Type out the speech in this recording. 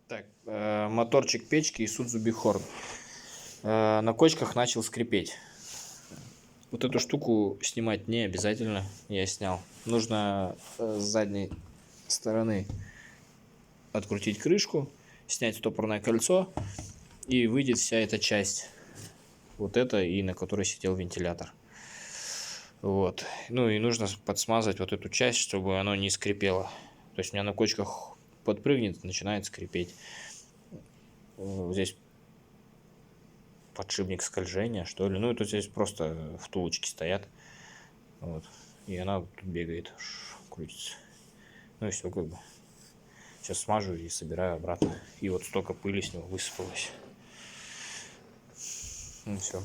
Так, моторчик печки Isuzu Bighorn. На кочках начал скрипеть. Вот эту штуку снимать не обязательно, я снял. Нужно с задней стороны открутить крышку, снять стопорное кольцо, и выйдет вся эта часть. Вот это, и на которой сидел вентилятор. Вот. Ну и нужно подсмазать вот эту часть, чтобы оно не скрипело. То есть у меня на кочках подпрыгнет, начинает скрипеть. Здесь подшипник скольжения, что ли. Ну, это здесь просто втулочки стоят. Вот. И она тут бегает, крутится. Ну и все, как бы. Сейчас смажу и собираю обратно. И вот столько пыли с него высыпалось. Ну все.